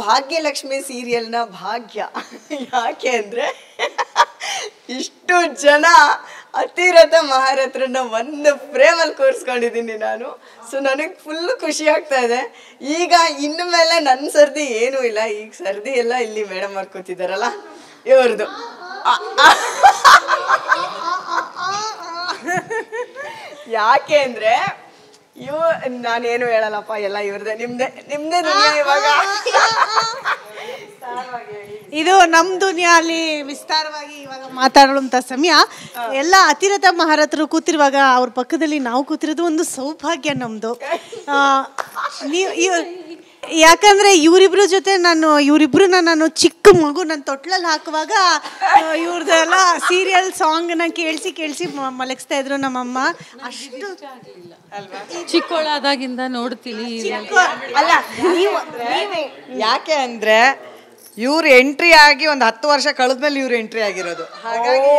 ಭಾಗ್ಯಲಕ್ಷ್ಮಿ ಸೀರಿಯಲ್ನ ಭಾಗ್ಯ. ಯಾಕೆ ಅಂದರೆ ಇಷ್ಟು ಜನ ಅತಿರಥ ಮಹಾರಥರನ್ನ ಒಂದು ಫ್ರೇಮಲ್ಲಿ ಕೂರಿಸ್ಕೊಂಡಿದ್ದೀನಿ ನಾನು. ಸೊ ನನಗೆ ಫುಲ್ ಖುಷಿ ಆಗ್ತಾ ಇದೆ. ಈಗ ಇನ್ನು ಮೇಲೆ ನನ್ನ ಸರ್ದಿ ಏನೂ ಇಲ್ಲ. ಈಗ ಸರ್ದಿ ಎಲ್ಲ ಇಲ್ಲಿ ಮೇಡಮ್ ಅವ್ರು ಕೂತಿದ್ದಾರಲ್ಲ ಇವ್ರದ್ದು. ಯಾಕೆ ಅಂದರೆ ನಾನೇನು ಹೇಳಲ್ಲಪ್ಪ, ಎಲ್ಲ ಇವ್ರದೇ. ನಿಮ್ದೇ ದುನಿಯಾ ಇವಾಗ. ಇದು ನಮ್ಮ ದುನಿಯಲ್ಲಿ ವಿಸ್ತಾರವಾಗಿ ಇವಾಗ ಮಾತಾಡುವಂಥ ಸಮಯ. ಎಲ್ಲ ಅತಿರಥ ಮಹಾರಥರು ಕೂತಿರುವಾಗ ಅವ್ರ ಪಕ್ಕದಲ್ಲಿ ನಾವು ಕೂತಿರೋದು ಒಂದು ಸೌಭಾಗ್ಯ ನಮ್ಮದು. ಯಾಕಂದರೆ ಇವರಿಬ್ರನ್ನ ನಾನು ಚಿಕ್ಕ ಮಗು ನನ್ನ ತೊಟ್ಲಲ್ಲಿ ಹಾಕುವಾಗ ಇವ್ರದ್ದೆಲ್ಲ ಸೀರಿಯಲ್ ಸಾಂಗ್ನ ಕೇಳಿಸಿ ಮಲಗಿಸ್ತಾ ಇದ್ರು ನಮ್ಮಮ್ಮ. ಅಷ್ಟು ಚಿಕ್ಕವಳಾದಾಗಿಂದ ನೋಡ್ತೀನಿ. ಅಲ್ಲ ಯಾಕೆ ಅಂದರೆ ಇವ್ರು ಎಂಟ್ರಿ ಆಗಿ ಒಂದು 10 ವರ್ಷ ಕಳೆದ್ಮೇಲೆ ಇವ್ರು ಎಂಟ್ರಿ ಆಗಿರೋದು. ಹಾಗಾಗಿ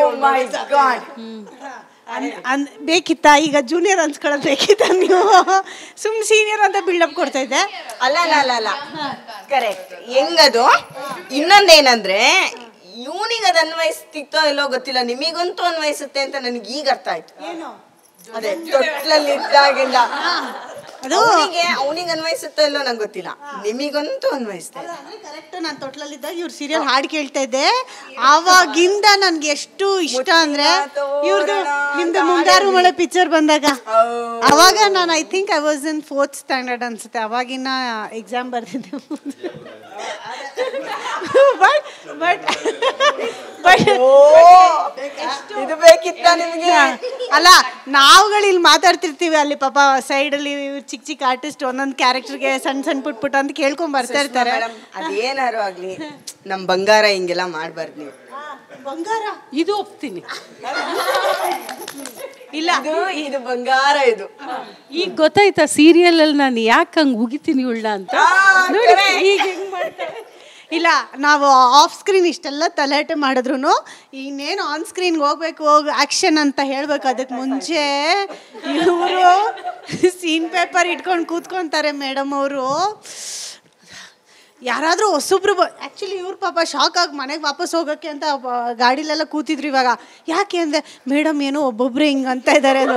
ಬೇಕಿತ್ತಾ ಈಗ ಜೂನಿಯರ್ ಅನ್ಸ್ಕೊಳ್ಳೋದು ಬೇಕಿತ್ತ? ನೀವು ಸುಮ್ಮನೆ ಸೀನಿಯರ್ ಅಂತ ಬಿಲ್ಡಪ್ ಕೊಡ್ತಾ ಇದ್ದೆ. ಅಲ್ಲ ಕರೆಕ್ಟ್. ಹೆಂಗದು ಇನ್ನೊಂದೇನಂದ್ರೆ ಇವನಿಗೆ ಅದು ಅನ್ವಯಿಸ್ತಿತ್ತೋ ಇಲ್ಲೋ ಗೊತ್ತಿಲ್ಲ, ನಿಮಗಂತೂ ಅನ್ವಯಿಸುತ್ತೆ ಅಂತ ನನಗೆ ಈಗ ಅರ್ಥ ಆಯ್ತು. ಅದೇ ತೊಟ್ಲಲ್ಲಿ ಇದ್ದಾಗಿಂದ ಅವನಿಗೆ ಅನ್ವಯಿಸುತ್ತೋ ಇಲ್ಲೋ ನಂಗೆ ಗೊತ್ತಿಲ್ಲ, ನಿಮಗಂತೂ ಅನ್ವಯಿಸ್ತಾ ಇದೆ. ಕರೆಕ್ಟ್. ನಾನು ತೊಟ್ಲಲ್ಲಿದ್ದಾಗ ಇವ್ರ ಸೀರಿಯಲ್ ಹಾಡು ಕೇಳ್ತಾ ಇದ್ದೆ. ಆವಾಗಿಂದ ನನ್ಗೆ ಎಷ್ಟು ಇಷ್ಟ ಅಂದ್ರೆ ಇವ್ರದ್ದು ನಿಮ್ದು ಮುಂಗಾರು ಮಳೆ ಪಿಕ್ಚರ್ ಬಂದಾಗ ಅವಾಗ ನಾನು I think I was in 4th standard ಅನ್ಸುತ್ತೆ. ಅವಾಗಿನ ಎಕ್ಸಾಮ್ ಬರ್ತಿದ್ದೆ. ಬಟ್ ಇದು ಬೇಕಿತ್ತ ನಿಮಗೆ? ಅಲ್ಲ, ನಾವುಗಳು ಇಲ್ಲಿ ಮಾತಾಡ್ತಿರ್ತೀವಿ, ಅಲ್ಲಿ ಪಾಪ ಸೈಡಲ್ಲಿ ಚಿಕ್ಕ ಚಿಕ್ಕ ಆರ್ಟಿಸ್ಟ್ ಒಂದೊಂದು ಕ್ಯಾರೆಕ್ಟರ್ಗೆ ಸಣ್ಣ ಪುಟ್ ಅಂತ ಕೇಳ್ಕೊಂಡ್ ಬರ್ತಾ ಇರ್ತಾರೆ. ಅದೇನಾರು ಆಗ್ಲಿ ನಮ್ ಬಂಗಾರ ಹಿಂಗೆಲ್ಲ ಮಾಡ್ಬಾರ್ದು ನೀವು. ಬಂಗಾರ ಇದು ಒಪ್ತೀನಿ. ಇಲ್ಲ, ಇದು ಬಂಗಾರ. ಇದು ಈಗ ಗೊತ್ತಾಯ್ತಾ ಸೀರಿಯಲ್ ಅಲ್ಲಿ ನಾನು ಯಾಕೆ ಹಂಗೆ ಉಗಿತೀನಿ ಉಳ್ಳ ಅಂತ. ಈಗ ಹೆಂಗ್ ಮಾಡ್ತಾರೆ? ಇಲ್ಲ, ನಾವು ಆಫ್ ಸ್ಕ್ರೀನ್ ಇಷ್ಟೆಲ್ಲ ತಲಾಟೆ ಮಾಡಿದ್ರು ಇನ್ನೇನು ಆನ್ ಸ್ಕ್ರೀನ್ಗೆ ಹೋಗ್ಬೇಕು, ಆ್ಯಕ್ಷನ್ ಅಂತ ಹೇಳ್ಬೇಕು. ಅದಕ್ಕೆ ಮುಂಚೆ ಇವರು ಸೀನ್ ಪೇಪರ್ ಇಟ್ಕೊಂಡು ಕೂತ್ಕೊತಾರೆ ಮೇಡಮ್ ಅವರು. ಯಾರಾದರೂ ಹೊಸೊಬ್ರು ಆ್ಯಕ್ಚುಲಿ ಇವ್ರ ಪಾಪ ಶಾಕ್ ಆಗಿ ಮನೆಗೆ ವಾಪಸ್ ಹೋಗೋಕ್ಕೆ ಅಂತ ಗಾಡಿಲೆಲ್ಲ ಕೂತಿದ್ರು. ಇವಾಗ ಯಾಕೆ ಅಂದರೆ ಮೇಡಮ್ ಏನೋ ಒಬ್ಬೊಬ್ಬರೇ ಹಿಂಗೆ ಅಂತ ಇದ್ದಾರೆ. ಅದು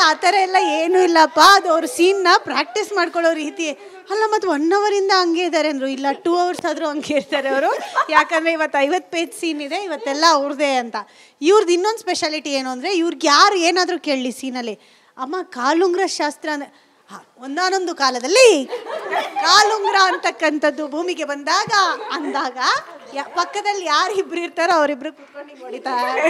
ಆ ಥರ ಎಲ್ಲ ಏನೂ ಇಲ್ಲಪ್ಪ, ಅದು ಅವ್ರ ಸೀನ್ನ ಪ್ರಾಕ್ಟೀಸ್ ಮಾಡ್ಕೊಳ್ಳೋ ರೀತಿ ಅಲ್ಲ. ಮತ್ತು 1 ಅವರಿಂದ ಹಂಗೆ ಇದ್ದಾರೆ ಅಂದರು. ಇಲ್ಲ 2 ಅವರ್ಸ್ ಆದರೂ ಹಂಗೆ ಇರ್ತಾರೆ ಅವರು. ಯಾಕಂದರೆ ಇವತ್ತು 50 ಪೇಜ್ ಸೀನ್ ಇದೆ, ಇವತ್ತೆಲ್ಲ ಅವ್ರದ್ದೇ ಅಂತ. ಇವ್ರದ್ದು ಇನ್ನೊಂದು ಸ್ಪೆಷಾಲಿಟಿ ಏನು ಅಂದರೆ ಇವ್ರಿಗೆ ಯಾರು ಏನಾದರೂ ಕೇಳಲಿ ಸೀನಲ್ಲಿ, ಅಮ್ಮ ಕಾಲುಂಗ್ರ ಶಾಸ್ತ್ರ ಅಂದರೆ ಒಂದಾನೊಂದು ಕಾಲದಲ್ಲಿ ಕಾಲುಂಗ್ರ ಅಂತಕ್ಕಂಥದ್ದು ಭೂಮಿಗೆ ಅಂದಾಗ ಪಕ್ಕದಲ್ಲಿ ಯಾರಿಬ್ರು ಇರ್ತಾರೋ ಅವರಿಬ್ರು ಕುತ್ಕೊಂಡು ಹೊಡಿತಾರೆ.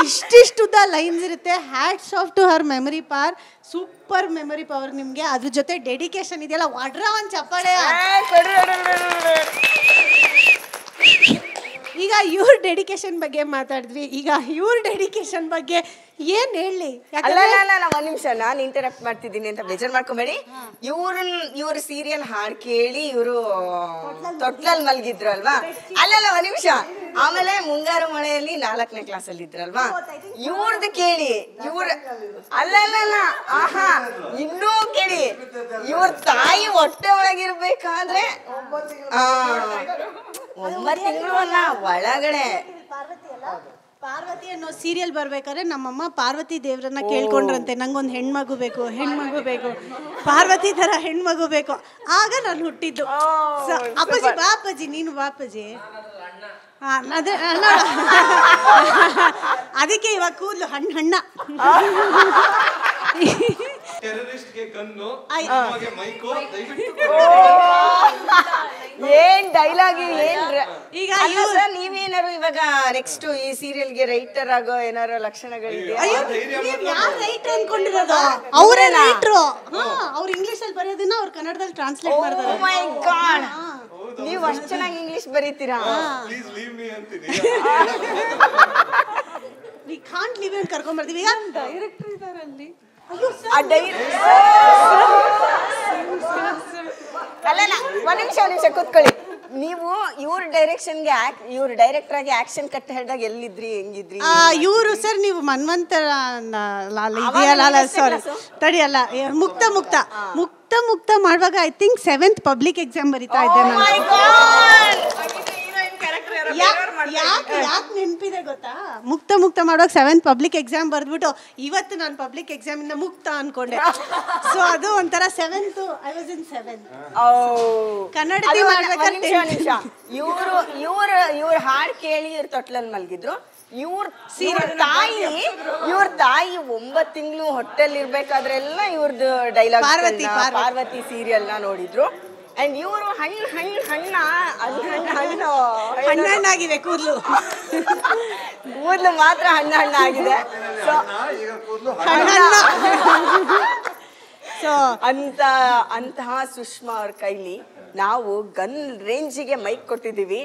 ಇಷ್ಟಿಷ್ಟುದ್ದ ಲೈನ್ಸ್ ಇರುತ್ತೆ. Hats off to her memory power. Super memory power ನಿಮಗೆ. ಅದ್ರ ಜೊತೆ ಡೆಡಿಕೇಶನ್ ಇದೆಯಲ್ಲ, ಒಡ್ರ ಒಂದು ಚಪ್ಪಾಳೆ. ಈಗ ಇವ್ರ ಡೆಡಿಕೇಶನ್ ಬಗ್ಗೆ ಮಾತಾಡಿದ್ವಿ, ಈಗ ಇವ್ರ ಡೆಡಿಕೇಶನ್ ಬಗ್ಗೆ ಏನ್ ಹೇಳಿ? ಅಲ್ಲ ಒಂದ್ ನಿಮಿಷ, ನಾನು ಇಂಟರಪ್ಟ್ ಮಾಡ್ತಿದ್ದೀನಿ ಅಂತ ಬೇಜಾರು ಮಾಡ್ಕೊಬೇಡಿ. ಇವ್ರ ಸೀರಿಯಲ್ ಹಾಡು ಕೇಳಿ ಇವರು ತೊಟ್ಲಲ್ಲಿ ಮಲಗಿದ್ರು ಅಲ್ವಾ? ಅಲ್ಲಲ್ಲ ಒಂದ್ ನಿಮಿಷ. ಆಮೇಲೆ ಮುಂಗಾರು ಮಳೆಯಲ್ಲಿ 4ನೇ ಕ್ಲಾಸಲ್ಲಿ ಇದ್ರಲ್ವಾ? ಇವ್ರದ್ದು ಕೇಳಿ. ಅಲ್ಲಲ್ಲ ಆಹಾ, ಇನ್ನೂ ಕೇಳಿ. ಇವ್ರ ತಾಯಿ ಹೊಟ್ಟೆ ಒಳಗಿರ್ಬೇಕಾದ್ರೆ 9 ತಿಂಗಳು ಅಲ್ಲ ಒಳಗಡೆ. ಪಾರ್ವತಿ ಅನ್ನೋ ಸೀರಿಯಲ್ ಬರ್ಬೇಕಾದ್ರೆ ನಮ್ಮಮ್ಮ ಪಾರ್ವತಿ ದೇವ್ರನ್ನ ಕೇಳ್ಕೊಂಡ್ರಂತೆ, ನಂಗೊಂದು ಹೆಣ್ಮಗು ಬೇಕು, ಪಾರ್ವತಿ ಥರ ಹೆಣ್ಮಗು ಬೇಕು. ಆಗ ನಾನು ಹುಟ್ಟಿದ್ದು. ಅಪ್ಪಾಜಿ ಬಾ ಅಪ್ಪಾಜಿ, ನೀನು ಬಾ ಅಪ್ಪಾಜಿ. ಅದಕ್ಕೆ ಇವಾಗ ಕೂದಲು ಹಣ್ಣ. ಏನ್ ಡೈಲಾಗ್ ಏನ್. ಈಗ ನೀವೇನಾರು ಇವಾಗ ನೆಕ್ಸ್ಟ್ ಈ ಸೀರಿಯಲ್ಗೆ ರೈಟರ್ ಆಗೋ ಏನಾರು ಲಕ್ಷಣಗಳಿದೆಯಾ? ರೈಟರ್ ಅನ್ಕೊಂಡಿರೋದು ಅವರೇ ರೈಟ್ರು. ಅವ್ರು ಇಂಗ್ಲಿಷ್ ಅಲ್ಲಿ ಬರೆಯೋದನ್ನ ಅವ್ರು ಕನ್ನಡದಲ್ಲಿ ಟ್ರಾನ್ಸ್ಲೇಟ್ ಮಾಡ್ತಾರೆ. ಓ ಮೈ ಗಾಡ್, ನೀವು ಅಷ್ಟು ಚೆನ್ನಾಗಿ ಇಂಗ್ಲಿಷ್ ಬರೀತೀರಾ. ವಿ ಕಾಂಟ್ ಲಿವ್ ಅಂತ ಕರ್ಕೊಂಡ್ ಬರ್ತೀವಿ. ಈಗ ಡೈರೆಕ್ಟರ್ ಇದಾರೆ ಅಲ್ಲಿ. ಅಲ್ಲ ಒಂದ್ ನಿಮಿಷ ಕೂತ್ಕೊಳ್ಳಿ. ನೀವು ಇವ್ರ ಡೈರೆಕ್ಟರ್ ಆಗಿ ಆಕ್ಷನ್ ಕಟ್ ಹೇಳಿದಾಗ ಎಲ್ಲಿದ್ರಿ, ಹೆಂಗಿದ್ರಿ? ಇವರು ಸರ್ ನೀವು ಮನ್ವಂತರ ಇದೆಯಲ್ಲ, ಸಾರಿ ತಡಿಯಲ್ಲ, ಮುಕ್ತ ಮುಕ್ತ ಮಾಡುವಾಗ I think 7th public exam ಬರೀತಾ ಇದ್ದೆ ನಾನು. ಯಾಕೆ ನೆನಪಿದೆ ಗೊತ್ತಾ? ಮುಕ್ತ ಮಾಡುವಾಗ 7th ಪಬ್ಲಿಕ್ ಎಕ್ಸಾಮ್ ಬರ್ದ್ಬಿಟ್ಟು ಇವತ್ತು ನಾನು ಪಬ್ಲಿಕ್ ಎಕ್ಸಾಮ್ ಇಂದ ಮುಕ್ತ ಅನ್ಕೊಂಡೆ. ಸೊ ಅದು ಒಂಥರ 7th I was in 7th. ಕನ್ನಡತಿ ಮಾಡ್ಬೇಕಾದ್ರೆ ಇವ್ರ ಹಾಡು ಕೇಳಿ ಇವ್ರ ತೊಟ್ಲಲ್ಲಿ ಮಲಗಿದ್ರು. ಇವ್ರ ತಾಯಿ 9 ತಿಂಗಳು ಹೊಟ್ಟೆಲ್ ಇರ್ಬೇಕಾದ್ರೆಲ್ಲ ಇವ್ರದ್ದು ಡೈಲಾಗ್ ಪಾರ್ವತಿ ಸೀರಿಯಲ್ ನ ನೋಡಿದ್ರು. ಅಂಡ್ ಇವರು ಹಣ್ಣಾಗಿದೆ ಕೂದಲು ಮಾತ್ರ ಹಣ್ಣಾಗಿದೆ. ಸೊ ಅಂತಹ ಸುಷ್ಮಾ ಅವ್ರ ಕೈಲಿ ನಾವು ಗನ್ ರೇಂಜಿಗೆ ಮೈಕ್ ಕೊಟ್ಟಿದ್ದೀವಿ.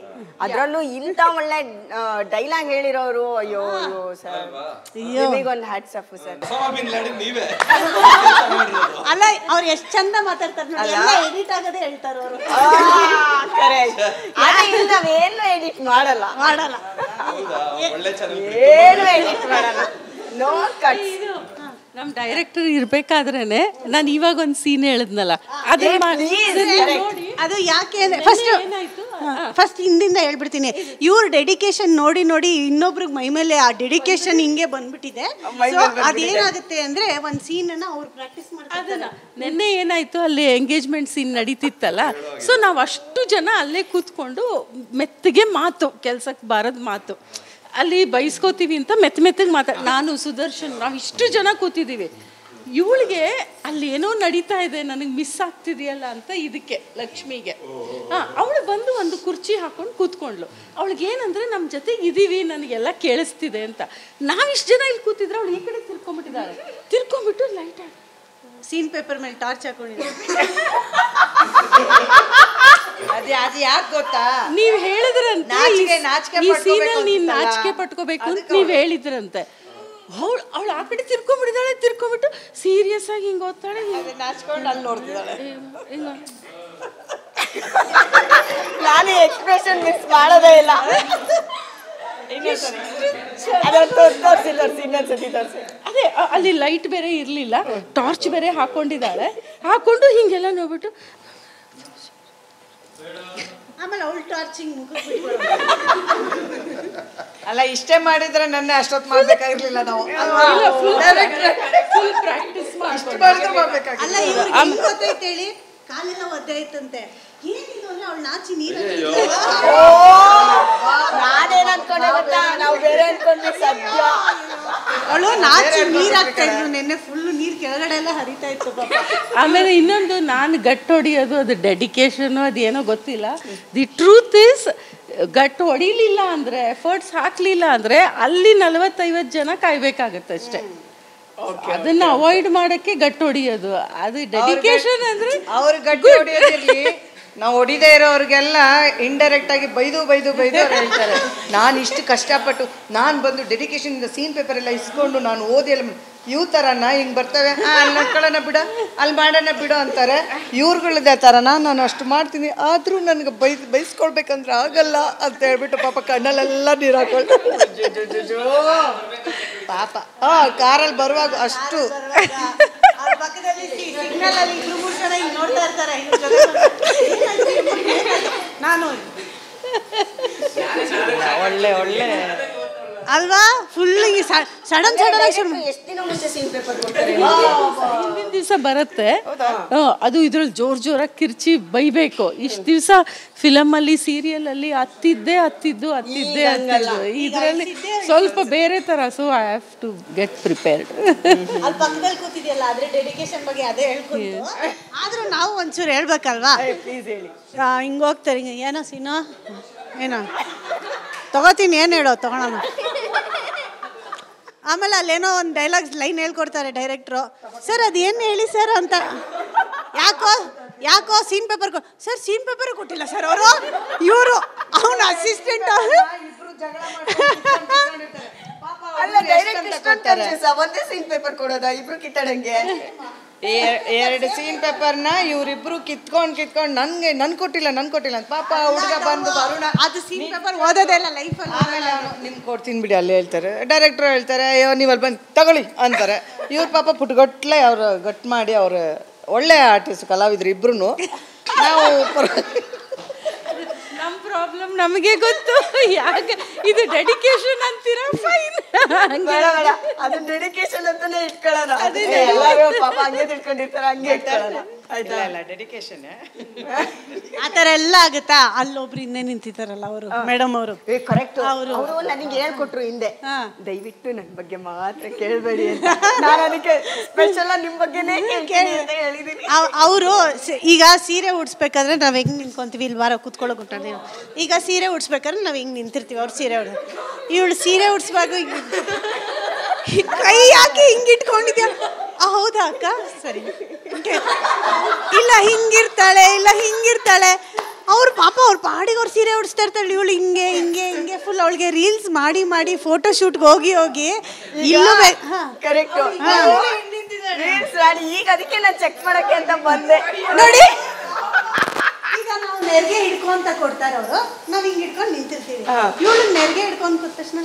ಅದರಲ್ಲೂ ಇಂಥ ಒಳ್ಳೆ ಡೈಲಾಗ್ ಹೇಳಿರೋರು. ಅಯ್ಯೋ ಸರ್, ನಿಮಗೊಂದು ಹ್ಯಾಟ್ಸ್ ಆಫ್ ಸರ್. ಅಲ್ಲ ಅವ್ರು ಎಷ್ಟು ಚಂದ ಮಾತಾಡ್ತಾರೆ, ಎಡಿಟ್ ಆಗದೆ ಹೇಳ್ತಾರೆ ಅವರು. ನಾವೇನು ಎಡಿಟ್ ಮಾಡಲ್ಲ, ಏನು ಎಡಿಟ್ ಮಾಡಲ್ಲ. No cut. ನಮ್ಮ ಡೈರೆಕ್ಟರ್ ಇರ್ಬೇಕಾದ್ರೇನೆ ನಾನು ಇವಾಗ ಒಂದು ಸೀನ್ ಹೇಳಿದ್ನಲ್ಲ, ಅದು ಯಾಕೆ ಅಂದ್ರೆ ಫಸ್ಟ್ ಹಿಂದಿಂದ ಹೇಳ್ಬಿಡ್ತೀನಿ. ಇವ್ರ ಡೆಡಿಕೇಶನ್ ನೋಡಿ ಇನ್ನೊಬ್ರಿಗೆ ಮೈ ಮೇಲೆ ಆ ಡೆಡಿಕೇಶನ್ ಹಿಂಗೆ ಬಂದ್ಬಿಟ್ಟಿದೆ. ಅದೇನಾಗುತ್ತೆ ಅಂದ್ರೆ ಒಂದ್ ಸೀನ್ ಅನ್ನ ಅವ್ರು ಪ್ರಾಕ್ಟೀಸ್ ಮಾಡ್ತಾರೆ. ನಿನ್ನೆ ಏನಾಯ್ತು, ಅಲ್ಲಿ ಎಂಗೇಜ್ಮೆಂಟ್ ಸೀನ್ ನಡೀತಿತ್ತಲ್ಲ, ಸೊ ನಾವು ಅಷ್ಟು ಜನ ಅಲ್ಲೇ ಕೂತ್ಕೊಂಡು ಮೆತ್ತಗೆ ಮಾತು, ಕೆಲ್ಸಕ್ಕೆ ಬಾರದ ಮಾತು ಅಲ್ಲಿ ಬೈಸ್ಕೋತೀವಿ ಅಂತ ಮೆತ್ತಗೆ ನಾನು ಸುದರ್ಶನ್ ನಾವು ಇಷ್ಟು ಜನ ಕೂತಿದ್ದೀವಿ. ಇವಳಿಗೆ ಅಲ್ಲಿ ಏನೋ ನಡೀತಾ ಇದೆ, ನನಗೆ ಮಿಸ್ ಆಗ್ತಿದೆಯಲ್ಲ ಅಂತ ಇದಕ್ಕೆ ಲಕ್ಷ್ಮಿಗೆ ಅವಳು ಬಂದು ಒಂದು ಕುರ್ಚಿ ಹಾಕೊಂಡು ಕೂತ್ಕೊಂಡ್ಲು. ಅವಳಿಗೆ ಏನಂದ್ರೆ ನಮ್ಮ ಜೊತೆಗೆ ಇದೀವಿ, ನನಗೆಲ್ಲ ಕೇಳಿಸ್ತಿದೆ ಅಂತ. ನಾವಿಷ್ಟು ಜನ ಇಲ್ಲಿ ಕೂತಿದ್ರೆ ಅವಳು ಈ ಕಡೆ ತಿರ್ಕೊಂಡ್ಬಿಟ್ಟು ಲೈಟ್ ಆಗಿ ಸೀನ್ ಪೇಪರ್ ಮೇಲೆ ಟಾರ್ಚ್ ಹಾಕೊಂಡಿದ್ದಾರೆ. ಅದು ಯಾಕೆ ಗೊತ್ತಾ, ನೀವ್ ಹೇಳಿದ್ರಂತೆ ಈ ಸೀನಲ್ಲಿ ನೀನ್ ನಾಚಿಕೆ ಪಟ್ಕೋಬೇಕು ಅಂತ ನೀವ್ ಹೇಳಿದ್ರಂತೆ. ಅವಳು ಆ ಕಡೆ ತಿರ್ಕೊಂಡ್ಬಿಟ್ಟು ಸೀರಿಯಸ್ ಆಗಿ ಹಿಂಗ ಓದ್ತಾಳೆ, ನಾಚ್ಕೊಂಡು ಅಲ್ಲಿ ನೋಡ್ತಿದ್ದಾಳೆ. ನಾನು ಎಕ್ಸ್ಪ್ರೆಷನ್ ಮಿಸ್ ಮಾಡೋದೇ ಇಲ್ಲ. ಅದೇ ಅಲ್ಲಿ ಲೈಟ್ ಬೇರೆ ಇರ್ಲಿಲ್ಲ, ಟಾರ್ಚ್ ಬೇರೆ ಹಾಕೊಂಡು ಹಿಂಗೆಲ್ಲ ನೋಡ್ಬಿಟ್ಟು ಆಮೇಲೆ ಅವಳು ಟಾರ್ಚಿಂಗ್ ಅಲ್ಲ ಇಷ್ಟೇ ಮಾಡಿದ್ರೆ ನನ್ನ ಅಷ್ಟೊತ್ತು ಮಾಡ್ಬೇಕಾಗಿರ್ಲಿಲ್ಲ ನಾವು. ಫುಲ್ ಪ್ರಾಕ್ಟೀಸ್ ಮಾಡ್ಬೇಕಾಗಿಲ್ಲ. ಅಲ್ಲ ಇವ್ರಿಗೆ ಗೊತ್ತೈತೆ ಹೇಳಿ, ಕಾಲೆಲ್ಲ ಒದ್ದೆ ಆಯ್ತಂತೆ. ಏನಿದು ಅಂದ್ರೆ ಅವಳು ನಾಚಿ ನಾನೇನ್ ಅನ್ಕೊಂಡೆ ಗೊತ್ತಾ, ನಾವು ಬೇರೆ ಅನ್ಕೊಂಡ್ವಿ. ಸದ್ಯ ಅವಳು ನಾಚಿ ನೀರ್ ಹಾಕ್ತಾ ಇದ್ರು. ನೆನ್ನೆ ಫುಲ್ ನೀರ್ ಕೆಳಗಡೆ ಎಲ್ಲ ಹರಿತಾ ಇತ್ತು ಪಾಪ. ಆಮೇಲೆ ಇನ್ನೊಂದು, ನಾನು ಗಟ್ಟು ಹೊಡಿಯೋದು ಅದು ಡೆಡಿಕೇಶನ್ ಅದೇನೋ ಗೊತ್ತಿಲ್ಲ. ದಿ ಟ್ರೂತ್ ಇಸ್, ಗಟ್ಟು ಹೊಡಿಲಿಲ್ಲ ಅಂದ್ರೆ, ಎಫರ್ಟ್ಸ್ ಹಾಕ್ಲಿಲ್ಲ ಅಂದ್ರೆ ಅಲ್ಲಿ 40-50 ಜನ ಕಾಯ್ಬೇಕಾಗತ್ತೆ ಅಷ್ಟೇ. ಅದನ್ನ ಅವಾಯ್ಡ್ ಮಾಡಕ್ಕೆ ಗಟ್ಟು ಹೊಡಿಯೋದು, ಅದು ಡೆಡಿಕೇಶನ್ ಅಂದ್ರೆ. ಅವ್ರು ಗಟ್ಟಿ ಹೊಡಿಯೋದಿರ್ಲಿ, ನಾವು ಹೊಡಿದೇ ಇರೋರಿಗೆಲ್ಲ ಇಂಡೈರೆಕ್ಟ್ ಆಗಿ ಬೈದು ಅವ್ರು ಹೇಳ್ತಾರೆ, ನಾನು ಇಷ್ಟು ಕಷ್ಟಪಟ್ಟು ನಾನು ಬಂದು ಡೆಡಿಕೇಶನ್ ಸೀನ್ ಪೇಪರ್ ಎಲ್ಲ ಇಸ್ಕೊಂಡು ನಾನು ಓದಿ ಎಲ್ಲ ಇವ್ ಥರನ ಹಿಂಗೆ ಬರ್ತವೆ, ಅಲ್ಲಿ ನಡ್ಕೊಳ್ಳೋಣ ಬಿಡ, ಅಲ್ಲಿ ಮಾಡೋಣ ಬಿಡು ಅಂತಾರೆ. ಇವ್ರುಗಳದೇ ಥರನ ನಾನು ಅಷ್ಟು ಮಾಡ್ತೀನಿ, ಆದರೂ ನನಗೆ ಬೈಸ್ಕೊಳ್ಬೇಕಂದ್ರೆ ಆಗಲ್ಲ ಅಂತ ಹೇಳ್ಬಿಟ್ಟು ಪಾಪ ಕಣ್ಣಲ್ಲೆಲ್ಲ ನೀರು ಹಾಕೊಂಡು ಪಾಪ ಕಾರಲ್ಲಿ ಬರುವಾಗ ಅಷ್ಟು ಸಿಗ್ನಲ್ ಅಲ್ಲಿ 2-3 ಜನ ಹಿಂಗ್ ನೋಡ್ತಾ ಇರ್ತಾರೆ. ನಾನು ಒಳ್ಳೆ ಅಲ್ವಾ ಫುಲ್ ಸಡನ್ ಎಷ್ಟು ದಿನ ಮುಂಚೆ ಸೀನ್ ಪೇಪರ್ ಕೊಡ್ತಾರೆ? ಹಿಂದಿನ ದಿವಸ ಬರುತ್ತೆ ಅದು. ಇದ್ರಲ್ಲಿ ಜೋರಾಗಿ ಕಿರ್ಚಿ ಬೈಬೇಕು. ಇಷ್ಟು ದಿವಸ ಫಿಲಮಲ್ಲಿ ಸೀರಿಯಲಲ್ಲಿ ಹತ್ತಿದ್ದು ಇದರಲ್ಲಿ ಸ್ವಲ್ಪ ಬೇರೆ ಥರ. So I have to get prepared. ಅಲ್ಲಿ ಪಕ್ಕದಲ್ಲಿ ಕೂತಿದೆಯಲ್ಲ, ಅದ್ರ ಡೆಡಿಕೇಶನ್ ಬಗ್ಗೆ ಅದೇ ಹೇಳ್ಕೊಂಡು. ಆದ್ರೂ ನಾವು ಒಂಚೂರು ಹೇಳ್ಬೇಕಲ್ವಾ? ಪ್ಲೀಸ್ ಹೇಳಿ. ಹಿಂಗೆ ಹೋಗ್ತಾರೆ, ಹಿಂಗೆ ಏನೋ ಸೀನೋ ಏನೋ ತಗೋತೀನಿ, ಏನು ಹೇಳೋ ತಗೊಳೋಣ. ಆಮೇಲೆ ಅಲ್ಲೇನೋ ಒಂದು ಡೈಲಾಗ್ಸ್ ಲೈನ್ ಹೇಳ್ಕೊಡ್ತಾರೆ ಡೈರೆಕ್ಟ್ರು. ಸರ್ ಅದೇನು ಹೇಳಿ ಸರ್ ಅಂತ. ಯಾಕೋ scene paper sir scene paper ಕೊಟ್ಟಿಲ್ಲ ಸರ್ ಅವರು. ಇವರು ಅವನ ಅಸಿಸ್ಟೆಂಟ್ ಒಂದೇ ಸೀನ್ ಪೇಪರ್ ಕೊಡೋದ, ಇಬ್ರು ಕಿತ್ತಾಡಂಗೆ. 2 ಸೀನ್ ಪೇಪರ್ನ ಇವರಿಬ್ರು ಕಿತ್ಕೊಂಡು ನನ್ ಕೊಟ್ಟಿಲ್ಲ ಅಂತ ಪಾಪ ಹುಡುಗ ಬಂದು ಅರುಣ ಅದು ಸೀನ್ ಪೇಪರ್ ಓದೋದೇ ಇಲ್ಲ ಲೈಫಲ್ಲಿ. ಆಮೇಲೆ ನಿಮ್ಗೆ ಕೊಡ್ತೀನಿ ಬಿಡಿ ಅಲ್ಲಿ ಹೇಳ್ತಾರೆ, ಡೈರೆಕ್ಟ್ರು ಹೇಳ್ತಾರೆ, ಅಯ್ಯೋ ನೀವು ಅಲ್ಲಿ ಬಂದು ತಗೊಳ್ಳಿ ಅಂತಾರೆ. ಇವ್ರ ಪಾಪ ಪುಟ್ಗಟ್ಲೆ ಅವ್ರು ಗಟ್ ಮಾಡಿ ಅವ್ರು ಒಳ್ಳೆ ಆರ್ಟಿಸ್ಟ್ ಕಲಾವಿದ್ರು ಇಬ್ರು. ನಾವು ನಮ್ಮ ಪ್ರಾಬ್ಲಮ್ ನಮಗೆ ಗೊತ್ತು. ಯಾಕೆ ಇದು ಡೆಡಿಕೇಶನ್ ಅಂತೀರಾ? ಫೈನ್, ಬೇಡ ಬೇಡ, ಅದು ಡೆಡಿಕೇಶನ್ ಅಂತಾನೆ ಇಟ್ಕೊಳ್ಳೋಣ. ಎಲ್ಲರೂ ಪಾಪ ಹಂಗೆ ತಿಳ್ಕೊಂಡಿರ್ತಾರೆ, ಹಂಗೆ ಇಟ್ಕೊಳ್ಳೋಣ. ಆಯ್ತಾ? ಇಲ್ಲ ಡೆಡಿಕೇಶನ್ ಆ ಥರ ಎಲ್ಲ ಆಗುತ್ತಾ? ಅಲ್ಲೊಬ್ರು ಇನ್ನೇ ನಿಂತಿದ್ದಾರಲ್ಲ ಅವರು ಮೇಡಮ್ ಅವರು. ಕರೆಕ್ಟ್. ಅವರು ನನಗೆ ಹೇಳ್ಕೊಟ್ರು ಹಿಂದೆ, ದಯವಿಟ್ಟು ನನ್ನ ಬಗ್ಗೆ ಮಾತ್ರ ಕೇಳಬೇಡಿ ಅಂತ. ನಾನು ಅದಕ್ಕೆ ಸ್ಪೆಷಲ್ ನಿಮ್ಮ ಬಗ್ಗೆನೇ ಕೇಳಿ ಅಂತ ಹೇಳಿದೀನಿ. ಅವರು ಈಗ ಸೀರೆ ಉಡ್ಸ್ಬೇಕಾದ್ರೆ ನಾವ್ ಹೆಂಗ್ ನಿಂತ್ಕೊಂತೀವಿ, ಇಲ್ಲಿ ವಾರ ಕೂತ್ಕೊಳ್ಳೋ ಕೊಟ್ಟಿದ್ದೀವಿ. ಈಗ ಸೀರೆ ಉಡ್ಸ್ಬೇಕಾದ್ರೆ ನಾವ್ ಹಿಂಗ್ ನಿಂತಿರ್ತೀವಿ, ಅವ್ರು ಸೀರೆ ಉಡ್, ಇವಳು ಸೀರೆ ಉಡ್ಸುವಾಗ ಕೈ ಯಾಕೆ ಹಿಂಗಿಟ್ಕೊಂಡಿದ್ಯಾ? ಹೌದಾ ಅಕ್ಕ, ಸರಿ. ಇಲ್ಲ ಹಿಂಗಿರ್ತಾಳೆ, ಇಲ್ಲ ಹಿಂಗಿರ್ತಾಳೆ. ಅವ್ರು ಪಾಪ ಅವ್ರ ಪಾಡಿಗೆ ಅವ್ರು ಸೀರೆ ಉಡಿಸ್ತಾ ಇರ್ತಾಳೆ, ಇವಳು ಹಿಂಗೆ ಹಿಂಗೆ ಹಿಂಗೆ ಫುಲ್ ಅವಳಿಗೆ ರೀಲ್ಸ್ ಮಾಡಿ ಮಾಡಿ ಫೋಟೋ ಶೂಟ್ಗೆ ಹೋಗಿ ಹೋಗಿ ಇಲ್ಲೂ ಕರೆಕ್ಟ್ ರೀಲ್ಸ್ ಮಾಡಿ. ಈಗ ಅದಕ್ಕೆ ನಾನು ಚೆಕ್ ಮಾಡಕ್ಕೆ ಅಂತ ಬಂದೆ ನೋಡಿ. ಈಗ ನಾವು ನೆರಿಗೆ ಹಿಡ್ಕೊಂತ ಕೊಡ್ತಾರೆ ಅವರು, ನಾವ್ ಹಿಂಗ್ ಹಿಡ್ಕೊಂಡು ನಿಂತಿರ್ತೀವಿ. ಇವಳು ನೆರಿಗೆ ಹಿಡ್ಕೊಂಡ್ ಕೂತ ತಕ್ಷಣ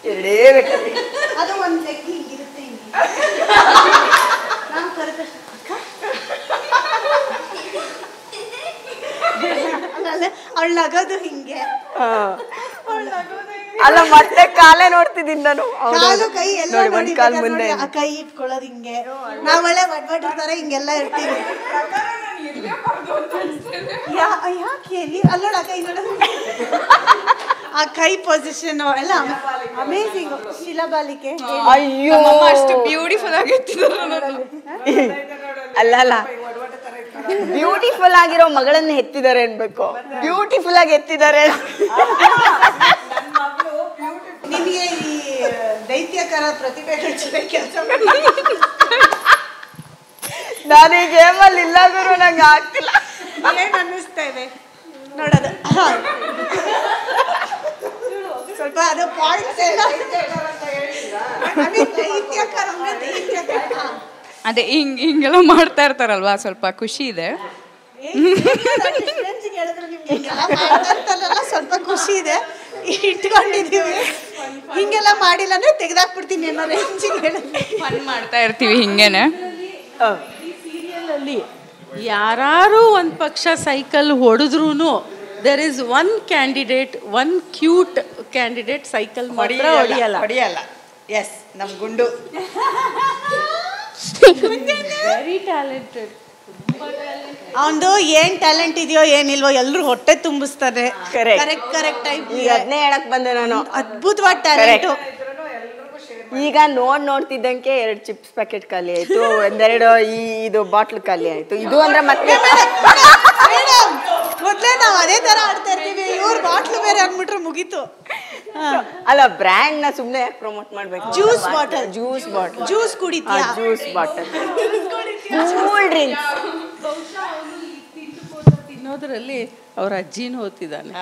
ಎರಡೇ ಬೇಕಾದ್ರೆ ಅದು ಒಂದ್ ಲೆಕ್ಕ ಹಿಂಗಿರುತ್ತೆ, ಹಿಂಗೆ ನಾವು ಕರೆದ ಅವಳು ನಗೋದು ಹಿಂಗೆ. ಅಲ್ಲ ಮತ್ತೆ ಕಾಲೇ ನೋಡ್ತಿದ್ದೀನಿ ನಾನು. ಕಾಲು ಕೈ ಎಲ್ಲ ಒಂದ್ ಕಾಲ್ ಮುಂದೆ, ಆ ಕೈ ಇಟ್ಕೊಳ್ಳೋದು ಹಿಂಗೆ. ನಾವ್ ಒಳ್ಳೆ ಬಡ್ಬಡ್ತಾರೆ ಹಿಂಗೆಲ್ಲ ಇರ್ತೀವಿ. ಯಾಕೆ ಅಲ್ಲೋಡ ಕೈ ನೋಡೋದು, ಆ ಕೈ ಪೊಸಿಷನ್ ಎಲ್ಲ ಅಮೇಸಿಂಗ್. ಶಿಲಾಬಾಲಿಕೆ ಅಯ್ಯೋ ಅಷ್ಟು ಬ್ಯೂಟಿಫುಲ್ ಆಗಿರ್ತಿದ್ರು. ಅಲ್ಲ ಅಲ್ಲ, ಬ್ಯೂಟಿಫುಲ್ ಆಗಿರೋ ಮಗಳನ್ನ ಎತ್ತಿದ್ದಾರೆ ಅನ್ಬೇಕು. ಬ್ಯೂಟಿಫುಲ್ ಆಗಿ ಎತ್ತಿದ್ದಾರೆ. ನಿಮಗೆ ಈ ದೈತ್ಯಕರ ಪ್ರತಿಭೆಗಳ ಜೊತೆ ಕೆಲಸ ನಾನು ಈ ಗೇಮಲ್ಲಿ ಇಲ್ಲ ಗುರು, ನಂಗೆ ಆಗ್ತಿಲ್ಲ. ಏನ್ ಅನ್ನಿಸ್ತಾ ಇದೆ ನೋಡೋದು. ಸ್ವಲ್ಪ ಅದು ಪಾಯಿಂಟ್ಸ್ ಎಲ್ಲ ದೈತ್ಯಕರ ಅಂದ್ರೆ ದೈತ್ಯಕರ. ಅದೇ ಹಿಂಗೆಲ್ಲ ಮಾಡ್ತಾ ಇರ್ತಾರಲ್ವಾ, ಸ್ವಲ್ಪ ಖುಷಿ ಇದೆ. ಸ್ವಲ್ಪ ಖುಷಿ ಇದೆ, ಇಟ್ಕೊಂಡಿದೀವಿ. ಹಿಂಗೆಲ್ಲ ಮಾಡಿಲ್ಲ ಅಂದ್ರೆ ತೆಗೆದಾಕ್ಬಿಡ್ತೀನಿ ಅನ್ನೋ ರೇಂಜಿಗೆ ಫನ್ ಮಾಡ್ತಾ ಇರ್ತೀವಿ ಹಿಂಗೇನೆ. ಈ ಸೀರಿಯಲಲ್ಲಿ ಯಾರು ಒಂದು ಪಕ್ಷ ಸೈಕಲ್ ಹೊಡೆದ್ರೂ there is one candidate, one cute candidate cycle ಮಾತ್ರ ಹೊಡೆಯಲ್ಲ. ಎಸ್, ನಮ್ ಗುಂಡು ವೆರಿ ಟ್ಯಾಲೆಂಟೆಡ್. ಅವನು ಏನ್ ಟ್ಯಾಲೆಂಟ್ ಇದೆಯೋ ಏನಿಲ್ವೋ ಎಲ್ರು ಹೊಟ್ಟೆ ತುಂಬಿಸ್ತಾನೆ. Correct correct type. ಈಗ ಅದನ್ನೇ ಹೇಳಕ್ ಬಂದೆ ನಾನು, ಅದ್ಭುತವಾದ ಟ್ಯಾಲೆಂಟ್. ಈಗ ನೋಡ್ತಿದ್ದಂಗೆ 2 ಚಿಪ್ಸ್ ಪ್ಯಾಕೆಟ್ ಖಾಲಿ ಆಯ್ತು, ಒಂದೆರಡು ಇದು ಬಾಟ್ಲ್ ಖಾಲಿ ಆಯ್ತು. ಇದು ಅಂದ್ರೆ ಮತ್ತೆ ಮೊದ್ಲೇ ನಾವ್ ಅದೇ ತರ ಆಡ್ತಾ ಇರ್ತೀವಿ, ಇವ್ರು ಬಾಟ್ಲು ಬೇರೆ ಅಂದ್ಬಿಟ್ರೆ ಮುಗೀತು. ಅಲ್ಲ, ಬ್ರ್ಯಾಂಡ್ ನ ಸುಮ್ನೆ ಯಾಕೆ ಪ್ರಮೋಟ್ ಮಾಡ್ಬೇಕು? ಜ್ಯೂಸ್ ಬಾಟಲ್, ಜ್ಯೂಸ್ ಕುಡಿತೀಯಾ? Juice bottle, cool drinks. ತಿನ್ನೋದ್ರಲ್ಲಿ ಅವ್ರ ಅಜ್ಜಿನೂ ಓದ್ತಿದ್ದಾನೆ.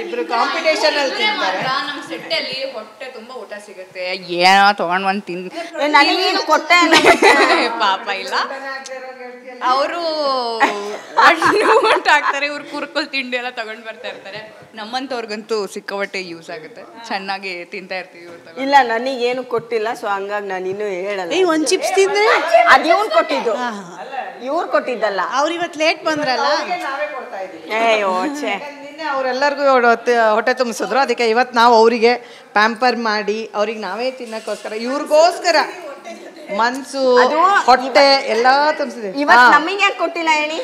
ಇಬ್ರು ಕಾಂಪಿಟೇಷನ್ ಅಲ್ಲಿ ತಿಂತಾರೆ. ನಮ್ಮ ಸೆಟ್ಟಲ್ಲಿ ಹೊಟ್ಟೆ ತುಂಬಾ ಊಟ ಸಿಗುತ್ತೆ, ಏನೋ ತಗೊಂಡ್ ಬಂದು ನನಗೇನು ಕೊಟ್ಟೆ ಪಾಪ ಇಲ್ಲ. ಅವರು ಊಟ ಹಾಕ್ತಾರೆ, ಇವ್ರು ಕುರ್ಕುಲ್ ತಿಂಡಿ ಎಲ್ಲ ತಗೊಂಡ್ ಬರ್ತಾ ಇರ್ತಾರೆ. ನಮ್ಮಂತವ್ರಿಗಂತೂ ಸಿಕ್ಕಾಪಟ್ಟೆ ಯೂಸ್ ಆಗುತ್ತೆ, ಚೆನ್ನಾಗಿ ತಿಂತಾ ಇರ್ತೀವಿ. ಇಲ್ಲ, ನನಗೇನು ಕೊಟ್ಟಿಲ್ಲ, ಸೊ ಹಂಗಾಗಿ ನಾನು ಇನ್ನೂ ಹೇಳಲ್ಲ. ಒಂದ್ ಚಿಪ್ಸ್ ತಿಂದ್ರೆ ಅದು ಇವ್ರು ಕೊಟ್ಟಿದ್ದು, ಇವ್ರು ಕೊಟ್ಟಿದ್ದಲ್ಲ. ಅವ್ರು ಇವತ್ತು ಲೇಟ್ ಬಂದ್ರಲ್ಲ. ನಿನ್ನೆ ಅವರೆಲ್ಲರಿಗೂ ಹೊಟ್ಟೆ ತುಂಬಿಸಿದ್ರು, ಅದಕ್ಕೆ ಇವತ್ತು ನಾವು ಅವರಿಗೆ ಪ್ಯಾಂಪರ್ ಮಾಡಿ ಅವ್ರಿಗೆ ನಾವೇ ತಿನ್ನಕ್ಕೋಸ್ಕರ, ಇವ್ರಿಗೋಸ್ಕರ ಮನ್ಸು ಹೊಟ್ಟೆ ಎಲ್ಲಾ ತುಂಬಿಸಿದ್ವಿ. ಇವತ್ತು ನಮಗೆ ಯಾಕೆ ಕೊಟ್ಟಿಲ್ಲ ಹೇಳಿ?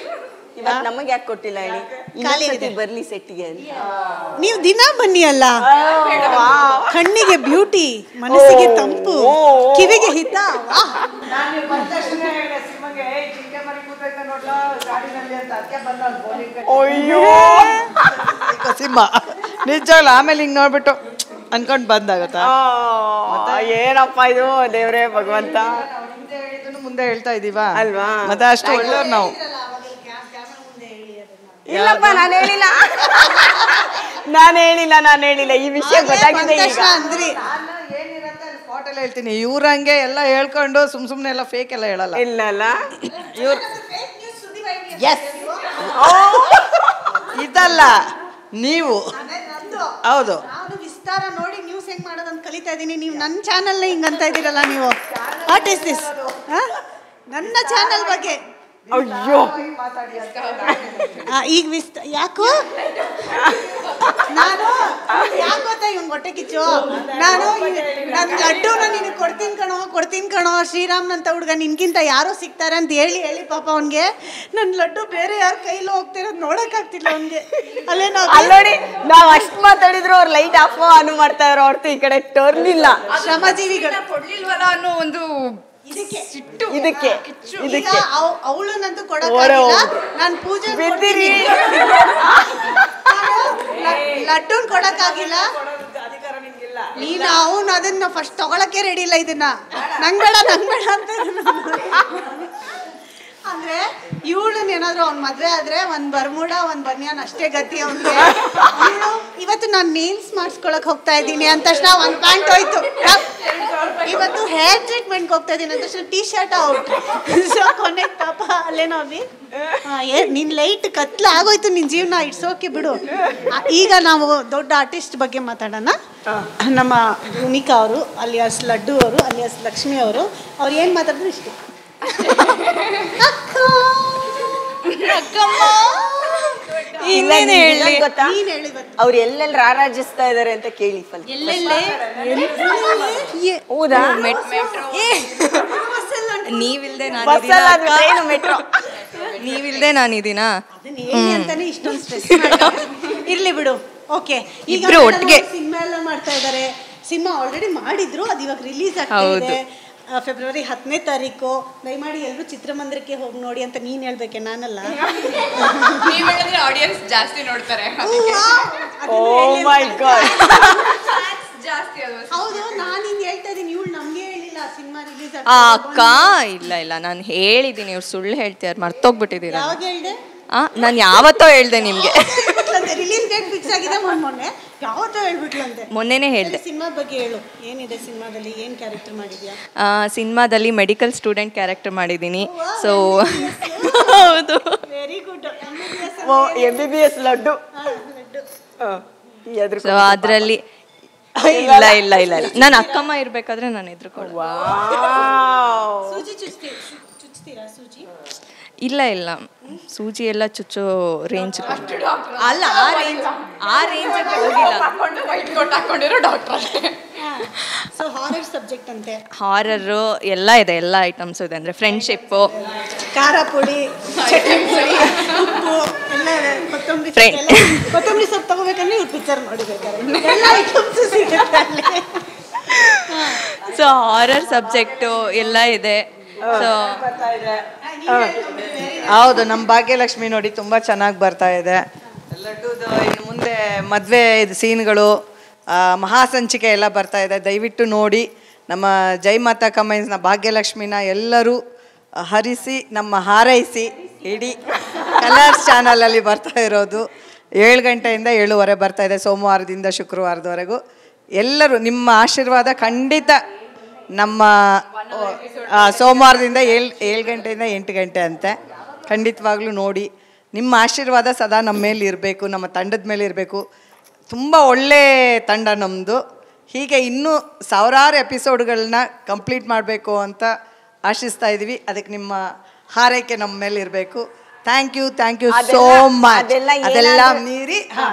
ಇವತ್ತು ನಮಗೆ ಯಾಕೆ ಕೊಟ್ಟಿಲ್ಲ ಹೇಳಿ? ಇನ್ನೊಂದ್ಸತಿ ಬರ್ಲಿ ಸೆಟ್ಟಿಗೆ ಅಂತ. ನೀವು ದಿನ ಬನ್ನಿ ಅಲ್ಲ, ಕಣ್ಣಿಗೆ ಬ್ಯೂಟಿ, ಮನಸ್ಸಿಗೆ ತಂಪು, ಕಿವಿಗೆ ಹಿತ. ಅಯ್ಯೋ ಸಿಂಹ ನಿಜವಾಗ್ಲು ಆಮೇಲೆ ಹಿಂಗ್ ನೋಡ್ಬಿಟ್ಟು ಅನ್ಕೊಂಡ್ ಬಂದಾಗತ್ತಾ? ಏನಪ್ಪ ಇದು, ದೇವ್ರೇ ಭಗವಂತ. ಮುಂದೆ ಹೇಳ್ತಾ ಇದೀವಾ ಅಲ್ವಾ? ಮತ್ತೆ ಅಷ್ಟು ಒಳ್ಳೆಯವ್ರು ನಾವು. ಇಲ್ಲಪ್ಪ, ನಾನು ಹೇಳಿಲ್ಲ. ಈ ವಿಷಯ ಗೊತ್ತಾಗಿದೆ ಈಗ. ಅಂದ್ರಿ ಸ್ಪಾಟ್ ಎಲ್ಲ ಹೇಳ್ತೀನಿ, ಇವ್ರಂಗೆ ಎಲ್ಲ ಹೇಳ್ಕೊಂಡು ಸುಮ್ನೆ ಎಲ್ಲ ಫೇಕ್ ಎಲ್ಲ ಹೇಳಲ್ಲ. ಇಲ್ಲಲ್ಲ, ಇವ್ರು ಇದಲ್ಲ, ನೀವು ಹೌದು. ನಾನು ವಿಸ್ತಾರ ನೋಡಿ ನ್ಯೂಸ್ ಹೆಂಗ್ ಮಾಡೋದಂತ ಕಲಿತಾ ಇದೀನಿ. ನೀವು ನನ್ನ ಚಾನಲ್ ಹಿಂಗಂತ ಇದೀರಲ್ಲ ನೀವು. What is this? ನನ್ನ ಚಾನಲ್ ಬಗ್ಗೆ ಅಯ್ಯೋ ಈಗ ಯಾಕೋ ನಾನು ಯಾಕೆ ಗೊತ್ತಾ ಇವ್ನ ಹೊಟ್ಟೆ ಕಿಚ್ಚು ನಾನು ನನ್ನ ಲಡ್ಡುನ ನಿನಗೆ ಕೊಡ್ತೀನಿ ಕಣೋ ಶ್ರೀರಾಮ್ನಂತ ಹುಡುಗ ನಿನ್ಗಿಂತ ಯಾರೋ ಸಿಗ್ತಾರೆ ಅಂತ ಹೇಳಿ ಪಾಪ ಅವನಿಗೆ ನನ್ನ ಲಡ್ಡು ಬೇರೆ ಯಾರ ಕೈಲೂ ಹೋಗ್ತಿರೋದು ನೋಡೋಕ್ಕಾಗ್ತಿಲ್ಲ ಅವನಿಗೆ ಅಲ್ಲೇ ನೋಡಿ ನಾವು ಅಷ್ಟು ಮಾತಾಡಿದ್ರು ಅವ್ರು ಲೈಟ್ ಆಫ್ ಆನ್ ಮಾಡ್ತಾ ಇರೋ ಹೊರತು ಈ ಕಡೆ ಟರ್ನ್ ಇಲ್ಲ. ಶ್ರಮಜೀವಿಗಳು ಕೊಡ್ಲಿಲ್ವಲ್ಲ ಅನ್ನೋ ಒಂದು ಇದಕ್ಕೆ ಅವಳು ನಂದು ಕೊಡಕ್ಕಾಗಿಲ್ಲ ನಾನು ಪೂಜೆ ಲಡ್ಡೂನ್ ಕೊಡಕ್ಕಾಗಿಲ್ಲ ನೀನು ಅವನು ಅದನ್ನ ಫಸ್ಟ್ ತಗೊಳಕ್ಕೆ ರೆಡಿ ಇಲ್ಲ ಇದನ್ನ ನಂಗ್ ಬೇಡ ಅಂತ ಅಂದ್ರೆ ಇವಳನ್ನ ಏನಾದ್ರು ಅವ್ನ ಮದ್ವೆ ಆದ್ರೆ ಒಂದ್ ಬರ್ಮುಡ ಒಂದ್ ಬನ್ಯಾನ್ ಅಷ್ಟೇ ಗತಿ ಅವ್ನಿಗೆ. ಇವತ್ತು ನಾನು ನೇಲ್ಸ್ ಮಾಡಿಸ್ಕೊಳಕ್ ಹೋಗ್ತಾ ಇದ್ದೀನಿ ಅಂದ ತಕ್ಷಣ ಒಂದ್ ಪ್ಯಾಂಟ್ ಹೋಯ್ತು. ಇವತ್ತು ಹೇರ್ ಟ್ರೀಟ್ಮೆಂಟ್ಗೆ ಹೋಗ್ತಾ ಇದ್ದೀನಿ ಅಂತ ತಕ್ಷಣ ಟೀ ಶರ್ಟ್ ಔಟ್. ಸೊ ಕೊನೆಗೆ ಪಾಪ ಅಲ್ಲೇನೋ ಅಭಿ ನಿನ್ ಲೈಟ್ ಕತ್ಲ ಆಗೋಯ್ತು ನಿನ್ ಜೀವನ, ಇಟ್ಸೋಕೆ ಬಿಡು. ಈಗ ನಾವು ದೊಡ್ಡ ಆರ್ಟಿಸ್ಟ್ ಬಗ್ಗೆ ಮಾತಾಡೋಣ. ನಮ್ಮ ಭೂಮಿಕಾ ಅವರು ಅಲಿಯಾಸ್ ಲಡ್ಡು ಅವರು ಅಲಿಯಾಸ್ ಲಕ್ಷ್ಮಿ ಅವರು ಅವ್ರು ಏನ್ ಮಾತಾಡಿದ್ರು ಇಷ್ಟು ಗೊತ್ತಾ ಅವ್ರು ಎಲ್ಲೆಲ್ಲಿ ರಾರಾಜಿಸ್ತಾ ಇದಾರೆ ಅಂತ ಕೇಳಿ. ಹೌದಾ? ನೀವಿಲ್ದೆ ನಾನಿದ್ದೀನಾ ಅಂತಾನೆ ಇಷ್ಟೊಂದು ಸ್ಟ್ರೆಸ್ ಇರ್ಲಿ ಬಿಡು. ಓಕೆ, ಈಗ ಒಟ್ಟಿಗೆ ಸಿನಿಮಾ ಎಲ್ಲ ಮಾಡ್ತಾ ಇದಾರೆ. ಸಿನಿಮಾ ಆಲ್ರೆಡಿ ಮಾಡಿದ್ರು, ಅದು ಇವಾಗ ರಿಲೀಸ್ ಆಗ್ತಾ ಇದೆ. ಫೆಬ್ರವರಿ 10ನೇ ತಾರೀಕು. ದಯಮಾಡಿ ಎಲ್ಲರೂ ಚಿತ್ರಮಂದಿರಕ್ಕೆ ಹೋಗಿ ನೋಡಿ ಅಂತ ನೀನ್ ಹೇಳ್ಬೇಕೆ, ನಾನಲ್ಲ. ಆಡಿಯನ್ಸ್ ಜಾಸ್ತಿ ನೋಡ್ತಾರೆ. ಹೌದು, ನಾನು ಹಿಂಗೆ ಹೇಳ್ತಾ ಇದೀನಿ, ಇವಳು ನಮ್ಗೆ ಹೇಳಿಲ್ಲ ಸಿನಿಮಾ ರಿಲೀಸ್ ಅಕ್ಕ. ಇಲ್ಲ ನಾನು ಹೇಳಿದೀನಿ, ಇವ್ರು ಸುಳ್ಳು ಹೇಳ್ತೀಯಾರ, ಮರ್ತೋಗ್ಬಿಟ್ಟಿದ್ದೀರಾ. ಯಾವಾಗ ಹೇಳ್ದೆ? ನಾನು ಯಾವತ್ತೋ ಹೇಳ್ದೆ ನಿಮ್ಗೆ. ರಿಲೀಸ್ ಡೇಟ್ ಫಿಕ್ಸ್ ಆಗಿದೆ ಮೊನ್ನೆ, ಯಾವತ್ತೋ ಹೇಳ್ಬಿಟ್ಲಂತೆ. ಮೊನ್ನೆನೇ ಹೇಳ್ದೆ. ಸಿನಿಮಾ ಬಗ್ಗೆ ಹೇಳು, ಏನಿದೆ ಸಿನಿಮಾದಲ್ಲಿ, ಏನ್ ಕ್ಯಾರೆಕ್ಟರ್ ಮಾಡಿದ್ಯಾ? ಸಿನಿಮಾದಲ್ಲಿ ಮೆಡಿಕಲ್ ಸ್ಟೂಡೆಂಟ್ ಕ್ಯಾರೆಕ್ಟರ್ ಮಾಡಿದ್ದೀನಿ. ಸೊ ಹೌದು, very good. MBBS laddu. So ಅದರಲ್ಲಿ ಇಲ್ಲ ನಾನು ಅಕ್ಕಮ್ಮ ಇರ್ಬೇಕಾದ್ರೆ ನಾನು ಎದುರುಕೊಂಡು ಸೂಜಿ ಚುಚ್ತೀರಾ? ಸೂಜಿ ಇಲ್ಲ ಸೂಜಿ ಎಲ್ಲ ಚುಚ್ಚೋ ರೇಂಜ್ ಅಲ್ಲ, ಆ ರೇಂಜ್ ಹಾಕೊಂಡಿರೋ ಡಾಕ್ಟರ್. ಸೊ ಹಾರರ್ ಸಬ್ಜೆಕ್ಟ್ ಅಂತೆ. ಹಾರರು ಎಲ್ಲ ಇದೆ, ಎಲ್ಲ ಐಟಮ್ಸು ಇದೆ. ಅಂದರೆ ಫ್ರೆಂಡ್ಶಿಪ್ಪು, ಖಾರ ಪುಡಿ, ಚಟ್ನಿ ಪುಡಿ, ಉಪ್ಪು ಎಲ್ಲ ಇದೆ. ಕೊತ್ತಂಬರಿ ಸೊಪ್ಪು ತಗೋಬೇಕಂದ್ರೆ ಇವ್ರು ಪಿಕ್ಚರ್ ನೋಡಿಬೇಕಾರೆ ಎಲ್ಲ ಐಟಮ್ಸ್ ಸಿಗುತ್ತೆ ಅಲ್ಲಿ. ಸೊ ಹಾರರ್ ಸಬ್ಜೆಕ್ಟು ಎಲ್ಲ ಇದೆ. ಸೊ ಹೌದು, ನಮ್ಮ ಭಾಗ್ಯಲಕ್ಷ್ಮಿ ನೋಡಿ ತುಂಬ ಚೆನ್ನಾಗಿ ಬರ್ತಾ ಇದೆ. ಲಡ್ಡುದು ಇನ್ನು ಮುಂದೆ ಮದುವೆ ಸೀನ್ಗಳು, ಮಹಾಸಂಚಿಕೆ ಎಲ್ಲ ಬರ್ತಾ ಇದೆ. ದಯವಿಟ್ಟು ನೋಡಿ. ನಮ್ಮ ಜೈ ಮಾತಾ ಕಮೈನ್ಸ್ನ ಭಾಗ್ಯಲಕ್ಷ್ಮಿನ ಎಲ್ಲರೂ ಹರಿಸಿ, ನಮ್ಮ ಹಾರೈಸಿ. ಇಡೀ ಕಲರ್ಸ್ ಚಾನಲಲ್ಲಿ ಬರ್ತಾ ಇರೋದು 7 ಗಂಟೆಯಿಂದ 7:30 ಬರ್ತಾ ಇದೆ, ಸೋಮವಾರದಿಂದ ಶುಕ್ರವಾರದವರೆಗೂ. ಎಲ್ಲರೂ ನಿಮ್ಮ ಆಶೀರ್ವಾದ ಖಂಡಿತ ನಮ್ಮ ಸೋಮವಾರದಿಂದ 7 ಗಂಟೆಯಿಂದ 8 ಗಂಟೆ ಅಂತೆ. ಖಂಡಿತವಾಗ್ಲೂ ನೋಡಿ. ನಿಮ್ಮ ಆಶೀರ್ವಾದ ಸದಾ ನಮ್ಮ ಮೇಲೆ ಇರಬೇಕು, ನಮ್ಮ ತಂಡದ ಮೇಲೆ ಇರಬೇಕು. ತುಂಬ ಒಳ್ಳೆ ತಂಡ ನಮ್ಮದು. ಹೀಗೆ ಇನ್ನೂ ಸಾವಿರಾರು ಎಪಿಸೋಡ್ಗಳನ್ನ ಕಂಪ್ಲೀಟ್ ಮಾಡಬೇಕು ಅಂತ ಆಶಿಸ್ತಾ ಇದ್ದೀವಿ. ಅದಕ್ಕೆ ನಿಮ್ಮ ಹಾರೈಕೆ ನಮ್ಮ ಮೇಲೆ ಇರಬೇಕು. Thank you so much. ಅದೆಲ್ಲ ಮೀರಿ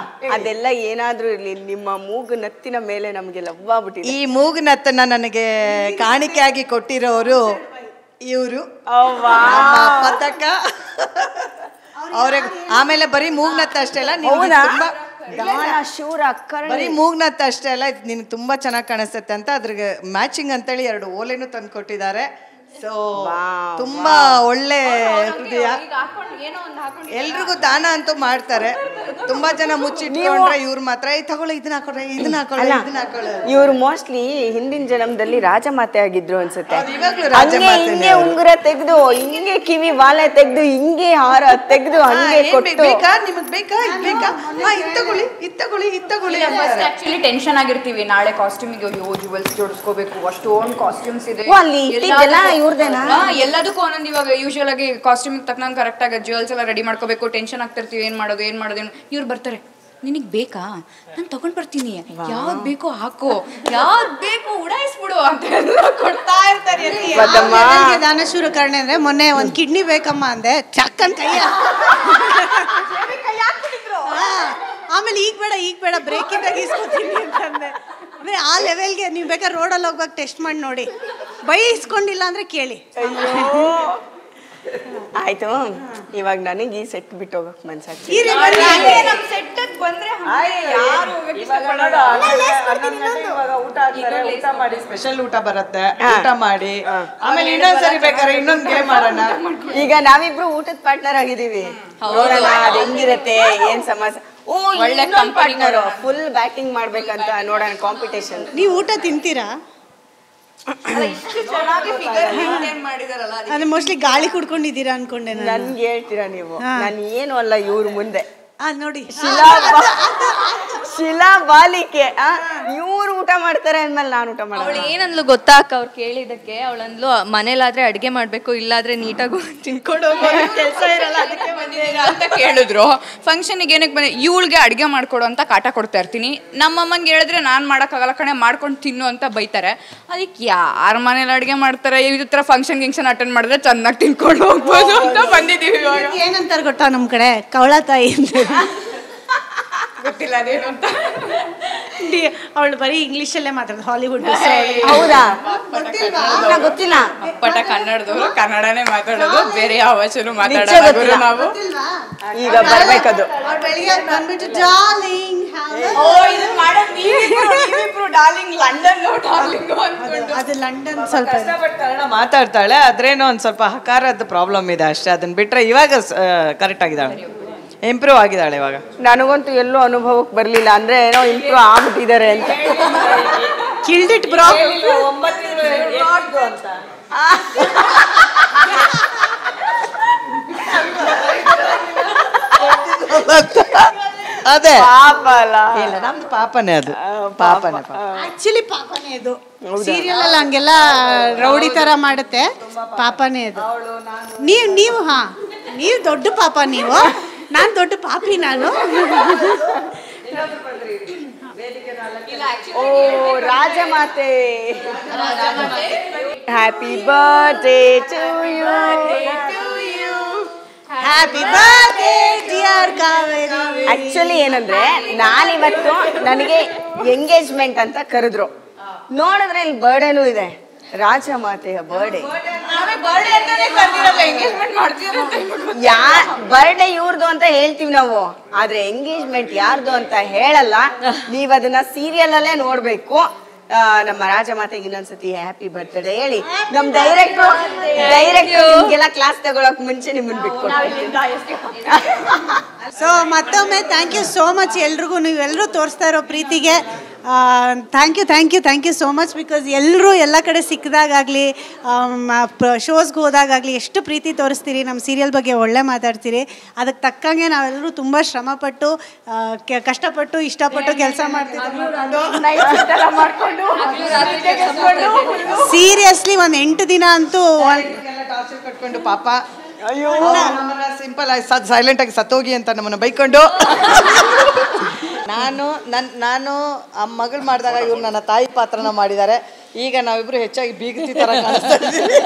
ಅದೆಲ್ಲ ಏನಾದ್ರೂ ಇರ್ಲಿ, ನಿಮ್ಮ ಮೂಗು ನತ್ತಿನ ಮೇಲೆ ನಮಗೆ ಲವ್ ಆಗ್ಬಿಟ್ಟಿದೆ. ಈ ಮೂಗು ನತ್ತನ್ನ ನನಗೆ ಕಾಣಿಕೆಯಾಗಿ ಕೊಟ್ಟಿರೋರು ಇವರು ಪತಕ ಅವ್ರಿಗೆ. ಆಮೇಲೆ ಬರೀ ಮೂಗ್ನತ್ತ ಅಷ್ಟೇ ಅಲ್ಲ, ನೀವು ಬರೀ ಮೂಗ್ನತ್ತ ಅಷ್ಟೇ ಅಲ್ಲ, ನಿನ್ಗೆ ತುಂಬಾ ಚೆನ್ನಾಗಿ ಕಾಣಿಸ್ತತೆ ಅಂತ ಅದ್ರಿಗೆ ಮ್ಯಾಚಿಂಗ್ ಅಂತೇಳಿ 2 ಓಲೆನೂ ತಂದು ಕೊಟ್ಟಿದ್ದಾರೆ. ಸೊ ತುಂಬಾ ಒಳ್ಳೆ ಹೃದಯ. ಎಲ್ರಿಗೂ ದಾನ ಅಂತೂ ಮಾಡ್ತಾರೆ. ತುಂಬಾ ಜನ ಮುಚ್ಚಿಟ್ಕೊಂಡ್ರೆ ಇವ್ರು ಮಾತ್ರ ತಗೊಳ್ಳಿ, ಇದನ್ನ ಹಾಕೊಳ್ಳಿ. ಇವ್ರು ಮೋಸ್ಟ್ಲಿ ಹಿಂದಿನ ಜನ್ಮದಲ್ಲಿ ರಾಜಮಾತೆ ಆಗಿದ್ರು ಅನ್ಸುತ್ತೆ. ಹಿಂಗೆ ಉಂಗುರ ತೆಗ್ದು, ಹಿಂಗೆ ಕಿವಿ ಬಾಲೆ ತೆಗ್ದು, ಹಿಂಗೆ ಹಾರ ತೆಗ್ದು, ಹಂಗೆ ಕೊಟ್ಟು, ನಿಮಗ್ ಬೇಕಾ ಇತ್ತಗೊಳ್ಳಿ. ಆಕ್ಚುಲಿ ಟೆನ್ಷನ್ ಆಗಿರ್ತೀವಿ, ನಾಳೆ ಕಾಸ್ಟ್ಯೂಮಿಗೆ ಜುವೆಲ್ಸ್ ಜೋಡಿಸ್ಕೋಬೇಕು, ಅಷ್ಟೊಂದು ಕಾಸ್ಟ್ಯೂಮ್ಸ್ ಇದೆ. ಎಲ್ಲದಕ್ಕೂ ಒಂದೊಂದು. ಇವಾಗ ಯೂಶುವಲ್ ಆಗಿ ಕಾಸ್ಟ್ಯೂಮಿಗೆ ತಕ್ಕನಂಗೆ ಕರೆಕ್ಟ್ ಆಗಿ ಜ್ಯುವೆಲ್ಸ್ ಎಲ್ಲ ರೆಡಿ ಮಾಡ್ಕೋಬೇಕು. ಟೆನ್ಷನ್ ಆಗ್ತಿರ್ತೀವಿ, ಏನ್ ಮಾಡೋದು. ಇವ್ರು ಬರ್ತಾರೆ, ನಿನಗೆ ಬೇಕಾ ನಾನು ತಗೊಂಡ್ ಬರ್ತೀನಿ, ಯಾವ್ದು ಬೇಕೋ ಹಾಕೋ, ಯಾವ್ದು ಬೇಕೋ ಉಡಾಯಿಸ್ಬಿಡು ಅಂತ ಎಲ್ಲ ಕೊಡ್ತಾ ಇರ್ತಾರೆ. ದಾನಶೂರ ಕರ್ಣೆ ಅಂದ್ರೆ ಮೊನ್ನೆ ಒಂದ್ ಕಿಡ್ನಿ ಬೇಕಮ್ಮ ಅಂದೆ, ಚಕ್ಕನ್ ಕೈಯ ಆಮೇಲೆ ಈಗ ಬೇಡ ಬ್ರೇಕಿಂಗ್ ಇಸ್ಕೊತೀನಿ ಅಂತಂದೆ. ಅಂದ್ರೆ ಆ ಲೆವೆಲ್ಗೆ ನೀವು ಬೇಕಾದ್ರೆ ರೋಡಲ್ಲಿ ಹೋಗ್ಬೇಕು ಟೆಸ್ಟ್ ಮಾಡಿ ನೋಡಿ, ಬೈಸ್ಕೊಂಡಿಲ್ಲ ಅಂದ್ರೆ ಕೇಳಿ. ಆಯ್ತು, ಇವಾಗ ನನಗೆ ಈ ಸೆಟ್ ಬಿಟ್ಟು ಹೋಗಕ್ ಮನ್ಸಾಗ್ತಿ. ಊಟ ಮಾಡಿ ಸ್ಪೆಷಲ್ ಊಟ ಬರುತ್ತೆ, ಊಟ ಮಾಡಿ ಆಮೇಲೆ ಇನ್ನೊಂದ್ಸರಿ ಬೇಕಾದ್ರೆ ಇನ್ನೊಂದ್ ಗೇಮ್ ಮಾಡೋಣ. ಈಗ ನಾವಿಬ್ರು ಊಟದ ಪಾರ್ಟ್ನರ್ ಆಗಿದೀವಿ, ನೋಡೋಣ ಅದ್ ಹೆಂಗಿರತ್ತೆ, ಏನ್ ಸಮಸ್ಯೆ. ಒಳ್ಳೆ ಪಾರ್ಟ್ನರ್, ಫುಲ್ ಬ್ಯಾಟಿಂಗ್ ಮಾಡ್ಬೇಕಂತ ನೋಡೋಣ ಕಾಂಪಿಟೇಷನ್. ನೀವು ಊಟ ತಿಂತೀರಾ? ಅಂದ್ರೆ ಮೋಸ್ಟ್ಲಿ ಗಾಳಿ ಕುಡ್ಕೊಂಡಿದ್ದೀರಾ ಅನ್ಕೊಂಡೆ. ನನ್ಗೆ ಹೇಳ್ತೀರಾ ನೀವು, ನಾನು ಏನು ಅಲ್ಲ ಇವ್ರ ಮುಂದೆ. ನೋಡಿ ಶಿಲಾ ಬಾಲಿಕೆ ಇವ್ರು ಊಟ ಮಾಡ್ತಾರೆ ಅಂದ್ಮೇಲೆ ನಾನು ಊಟ ಮಾಡೋದು. ಅವಳು ಏನಂದ್ಲು ಗೊತ್ತಾ ಅಕ್ಕ, ಅವ್ರು ಕೇಳಿದಕ್ಕೆ ಅವಳಂದ್ಲು ಮನೇಲಾದ್ರೆ ಅಡ್ಗೆ ಮಾಡ್ಬೇಕು, ಇಲ್ಲಾದ್ರೆ ನೀಟಾಗಿ ತಿನ್ಕೊಂಡು ಹೋಗೋ ಕೆಲಸ ಇರಲ್ಲ, ಅದಕ್ಕೆ ಬಂದಿದ್ದೀರಾ ಅಂತ ಕೇಳಿದ್ರು. ಫಂಕ್ಷನಿಗೆ ಏನಕ್ಕೆ ಬಂದೆ, ಇವಳಿಗೆ ಅಡ್ಗೆ ಮಾಡ್ಕೊಡು ಅಂತ ಕಾಟ ಕೊಡ್ತಾ ಇರ್ತೀನಿ. ನಮ್ಮಮ್ಮಂಗೆ ಹೇಳಿದ್ರೆ ನಾನು ಮಾಡೋಕ್ಕಾಗಲ್ಲ ಕಣೆ, ಮಾಡ್ಕೊಂಡು ತಿನ್ನು ಅಂತ ಬೈತಾರೆ. ಅದಕ್ಕೆ ಯಾರ ಮನೇಲಿ ಅಡ್ಗೆ ಮಾಡ್ತಾರೆ, ಈ ಥರ ಫಂಕ್ಷನ್ ಅಟೆಂಡ್ ಮಾಡಿದ್ರೆ ಚೆನ್ನಾಗಿ ತಿನ್ಕೊಂಡು ಹೋಗ್ಬೋದು ಅಂತ ಬಂದಿದ್ದೀವಿ. ಇವಾಗ ಏನಂತಾರೆ ಗೊತ್ತಾ ನಮ್ಮ ಕಡೆ, ಕವಳ ತಾಯಿ ಅಂತ. ಗೊತ್ತಿಲ್ಲ ಅದೇನು ಅಂತ. ಅವಳು ಬರೀ ಇಂಗ್ಲಿಷಲ್ಲೇ ಮಾತಾಡೋದು, ಹಾಲಿವುಡ್. ಹೌದಾ? ಗೊತ್ತಿಲ್ಲ. ಅಪ್ಪಟ ಕನ್ನಡದವರು ಕನ್ನಡನೇ ಮಾತಾಡೋದು, ಬೇರೆ ಯಾವ ಭಾಷೆನೂ ಮಾತಾಡೋದು ನಾವು. ಈಗ ಬರ್ಬೇಕದು. ಬಂದ್ಬಿಟ್ಟು ಡಾರ್ಲಿಂಗ್, ಅದು ಲಂಡನ್ ಸ್ವಲ್ಪ ಕನ್ನಡ ಮಾತಾಡ್ತಾಳೆ, ಅದ್ರೇನೋ ಒಂದ್ ಸ್ವಲ್ಪ ಹಕಾರದ ಪ್ರಾಬ್ಲಮ್ ಇದೆ ಅಷ್ಟೇ. ಅದನ್ನ ಬಿಟ್ರೆ ಇವಾಗ ಕರೆಕ್ಟ್ ಆಗಿದ್ದಾಳೆ, ಇಂಪ್ರೂವ್ ಆಗಿದ್ದಾಳೆ ಇವಾಗ. ನನಗಂತೂ ಎಲ್ಲೂ ಅನುಭವಕ್ಕೆ ಬರ್ಲಿಲ್ಲ, ಅಂದ್ರೆ ಏನೋ ಇಂಪ್ರೂವ್ ಆಗ್ಬಿಟ್ಟಿದ್ದಾರೆ ಅಂತ. ಕಿಲ್ಡಿಟ್ ಬ್ರೋ. ಅದೇ ಪಾಪ ಅಲ್ಲ, ಇಲ್ಲ ನಮ್ದು ಪಾಪನೇ, ಅದು ಪಾಪನೇ. ಆಕ್ಚುಲಿ ಪಾಪನೇ ಇದು. ಸೀರಿಯಲ್ ಅಲ್ಲಿ ಹಂಗೆಲ್ಲ ರೌಡಿ ತರ ಮಾಡುತ್ತೆ, ಪಾಪನೇ ಅದು. ನೀವು ನೀವು ದೊಡ್ಡ ಪಾಪ, ನೀವು ನಾನು ದೊಡ್ಡ ಪಾಪಿ. ನಾನು ಓ ರಾಜಮಾತೆ, happy birthday to you, happy birthday dear Kaveri. Actually ಏನಂದ್ರೆ ನಾನಿವತ್ತು ನನಗೆ ಎಂಗೇಜ್ಮೆಂಟ್ ಅಂತ ಕರೆದ್ರು, ನೋಡಿದ್ರೆ ಇಲ್ಲಿ ಬರ್ಡೇನೂ ಇದೆ, ರಾಜಮಾತೆಯ ಬರ್ಡೇ. ಬರ್ಡೇ ಇವ್ರದ್ದು ಅಂತ ಹೇಳ್ತೀವಿ ನಾವು, ಆದ್ರೆ ಎಂಗೇಜ್ಮೆಂಟ್ ಯಾರ್ದು ಅಂತ ಹೇಳಲ್ಲ. ನೀವ್ ಅದನ್ನ ಸೀರಿಯಲ್ ಅಲ್ಲೇ ನೋಡ್ಬೇಕು. ನಮ್ಮ ರಾಜಮಾತೆಗೆ ಇನ್ನೊಂದ್ಸತಿ ಹ್ಯಾಪಿ ಬರ್ತ್ಡೇ ಹೇಳಿ. ನಮ್ ಡೈರೆಕ್ಟರ್ ನಿಮ್ಗೆಲ್ಲ ಕ್ಲಾಸ್ ತಗೊಳಕ್ ಮುಂಚೆ ನಿಮ್ಮನ್ನ ಬಿಟ್ಕೊಡ್ತೀನಿ. ಸೊ ಮತ್ತೊಮ್ಮೆ ಥ್ಯಾಂಕ್ ಯು ಸೋ ಮಚ್ ಎಲ್ರಿಗೂ, ನೀವೆಲ್ಲರೂ ತೋರಿಸ್ತಾ ಇರೋ ಪ್ರೀತಿಗೆ thank you so much. Because ಎಲ್ಲರೂ ಎಲ್ಲ ಕಡೆ ಸಿಕ್ಕಿದಾಗಲಿ, ಶೋಸ್ಗೆ ಹೋದಾಗಲಿ ಎಷ್ಟು ಪ್ರೀತಿ ತೋರಿಸ್ತೀರಿ, ನಮ್ಮ ಸೀರಿಯಲ್ ಬಗ್ಗೆ ಒಳ್ಳೆ ಮಾತಾಡ್ತೀರಿ. ಅದಕ್ಕೆ ತಕ್ಕಂಗೆ ನಾವೆಲ್ಲರೂ ತುಂಬ ಶ್ರಮಪಟ್ಟು ಕಷ್ಟಪಟ್ಟು ಇಷ್ಟಪಟ್ಟು ಕೆಲಸ ಮಾಡ್ತೀವಿ. ಸೀರಿಯಸ್ಲಿ ಒಂದು 8 ದಿನ ಅಂತೂ ಟಾರ್ಚರ್ ಕಟ್ಕೊಂಡು ಪಾಪ ಸಿಂಪಲ್ ಆಗಿ ಸೈಲೆಂಟ್ ಆಗಿ ಸತ್ತೋಗಿ ಅಂತ ನಮ್ಮನ್ನು ಬೈಕೊಂಡು, ನಾನು ಆ ಮಗಳು ಮಾಡಿದಾಗ ಇವ್ರು ನನ್ನ ತಾಯಿ ಪಾತ್ರನ ಮಾಡಿದ್ದಾರೆ. ಈಗ ನಾವಿಬ್ರು ಹೆಚ್ಚಾಗಿ ಬೀಗತಿ ತರ ಕಾಣಿಸ್ತಾ ಇದ್ದೀವಿ.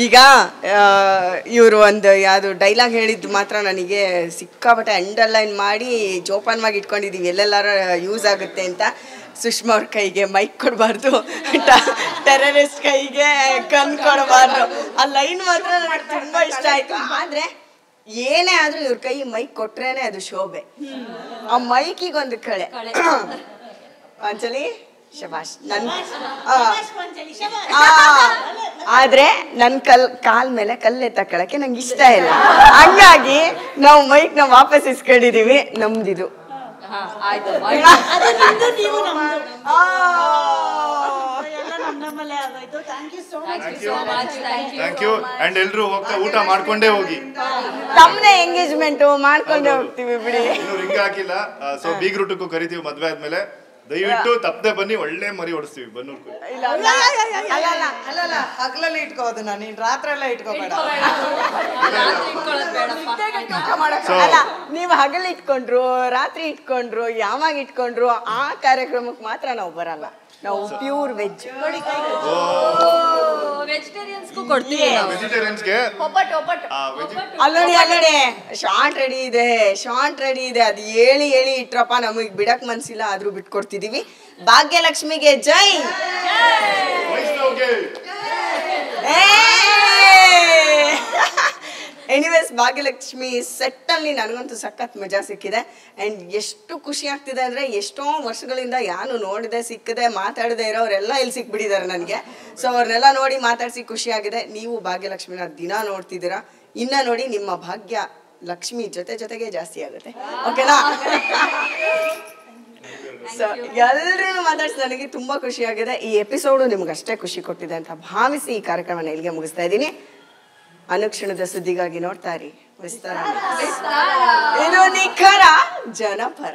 ಈಗ ಇವರು ಒಂದು ಯಾವುದು ಡೈಲಾಗ್ ಹೇಳಿದ್ದು ಮಾತ್ರ ನನಗೆ ಸಿಕ್ಕಾಪಟ್ಟೆ ಅಂಡರ್ಲೈನ್ ಮಾಡಿ ಜೋಪಾನವಾಗಿ ಇಟ್ಕೊಂಡಿದ್ದೀವಿ, ಎಲ್ಲೆಲ್ಲಾರು ಯೂಸ್ ಆಗುತ್ತೆ ಅಂತ. ಸುಷ್ಮಾ ಅವ್ರ ಕೈಗೆ ಮೈಕ್ ಕೊಡಬಾರ್ದು, ಟೆರರಿಸ್ಟ್ ಕೈಗೆ ಗನ್ ಕೊಡಬಾರ್ದು. ಆ ಲೈನ್ ಮಾತ್ರ ನನಗೆ ತುಂಬ ಇಷ್ಟ ಆಯಿತು. ಆದರೆ ಏನೇ ಆದರೂ ಇವ್ರ ಕೈ ಮೈಕ್ ಕೊಟ್ರೇನೆ ಅದು ಶೋಭೆ. ಆ ಮೈಕಿಗೊಂದು ಕಳೆ. ಅಂಜಲಿ ಶಬಾಷ್. ಆದ್ರೆ ನನ್ನ ಕಾಲ್ ಮೇಲೆ ಕಲ್ಲೆ ತಕೊಳಕ್ಕೆ ನಂಗೆ ಇಷ್ಟ ಇಲ್ಲ, ಹಂಗಾಗಿ ನಾವು ಮೈಕ್ ವಾಪಸ್ ಇಸ್ಕೊಂಡಿದೀವಿ. ನಮ್ದಿದು ಥ್ಯಾಂಕ್ ಯು. ಅಂಡ್ ಎಲ್ರು ಹೋಗ್ತಾ ಊಟ ಮಾಡ್ಕೊಂಡೇ ಹೋಗಿ. ತಮ್ಮನೆ ಎಂಗೇಜ್ಮೆಂಟ್ ಮಾಡ್ಕೊಂಡೇ ಹೋಗ್ತೀವಿ ಬಿಡಿ. ಇನ್ನು ರಿಂಗ್ ಹಾಕಿಲ್ಲ, ಸೊ ಬೀಗ್ ರೂಟಕ್ಕೂ ಕರಿತೀವಿ ಮದ್ವೆ ಆದ್ಮೇಲೆ. ದಯವಿಟ್ಟು ತಪ್ಪದೆ ಬನ್ನಿ, ಒಳ್ಳೆ ಮರಿ ಹೊಡಿಸ್ತೀವಿ ಬನ್ನೂರು. ಅಲ್ಲಲ್ಲ ಹಗಲಲ್ಲಿ ಇಟ್ಕೋದು ನೀನ್ ರಾತ್ರಿ ಎಲ್ಲ ಇಟ್ಕೋಬೇಡ. ಅಲ್ಲ, ನೀವು ಹಗಲು ಇಟ್ಕೊಂಡ್ರು ರಾತ್ರಿ ಇಟ್ಕೊಂಡ್ರು ಯಾವಾಗ ಇಟ್ಕೊಂಡ್ರು ಆ ಕಾರ್ಯಕ್ರಮಕ್ಕೆ ಮಾತ್ರ ನಾವು ಬರಲ್ಲ. ನಾವು ಪ್ಯೂರ್ ವೆಜ್. ವೆಜಿಟೇರಿಯನ್ಸ್ಗೂ ಕೊಡ್ತೀವಿ. ವೆಜಿಟೇರಿಯನ್ಸ್ಗೆ ಅಲ್ಲೋಡಿ ಶಾರ್ಟ್ ರೆಡಿ ಇದೆ. ಅದು ಹೇಳಿ ಇಟ್ರಪ್ಪ, ನಮಗೆ ಬಿಡಕ್ ಮನ್ಸಿಲ್ಲ, ಆದ್ರೂ ಬಿಟ್ಕೊಡ್ತಿದೀವಿ. ಭಾಗ್ಯಲಕ್ಷ್ಮಿಗೆ ಜೈ. ಎನಿವೇಸ್, ಭಾಗ್ಯಲಕ್ಷ್ಮಿ ಸೆಟ್ಟಲ್ಲಿ ನನಗಂತೂ ಸಖತ್ ಮಜಾ ಸಿಕ್ಕಿದೆ. ಆ್ಯಂಡ್ ಎಷ್ಟು ಖುಷಿ ಆಗ್ತಿದೆ ಅಂದರೆ, ಎಷ್ಟೋ ವರ್ಷಗಳಿಂದ ಯಾರು ನೋಡಿದೆ ಸಿಕ್ಕದೆ ಮಾತಾಡದೆ ಇರೋರೆಲ್ಲ ಇಲ್ಲಿ ಸಿಕ್ಬಿಟ್ಟಿದ್ದಾರೆ ನನಗೆ. ಸೊ ಅವ್ರನ್ನೆಲ್ಲ ನೋಡಿ ಮಾತಾಡಿಸಿ ಖುಷಿಯಾಗಿದೆ. ನೀವು ಭಾಗ್ಯಲಕ್ಷ್ಮಿನ ದಿನ ನೋಡ್ತಿದ್ದೀರಾ, ಇನ್ನು ನೋಡಿ ನಿಮ್ಮ ಭಾಗ್ಯ ಲಕ್ಷ್ಮಿ ಜೊತೆಗೆ ಜಾಸ್ತಿ ಆಗುತ್ತೆ. ಓಕೆನಾ? ಸೊ ಎಲ್ಲರೂ ಮಾತಾಡಿಸಿ ನನಗೆ ತುಂಬ ಖುಷಿಯಾಗಿದೆ. ಈ ಎಪಿಸೋಡು ನಿಮ್ಗೆ ಅಷ್ಟೇ ಖುಷಿ ಕೊಟ್ಟಿದೆ ಅಂತ ಭಾವಿಸಿ ಈ ಕಾರ್ಯಕ್ರಮನ ಇಲ್ಲಿಗೆ ಮುಗಿಸ್ತಾ ಇದ್ದೀನಿ. ಅನುಕ್ಷಣದ ಸುದ್ದಿಗಾಗಿ ನೋಡ್ತಾ ಇರಿ ವಿಸ್ತಾರ. ಇದು ನಿಖರ ಜನಪರ.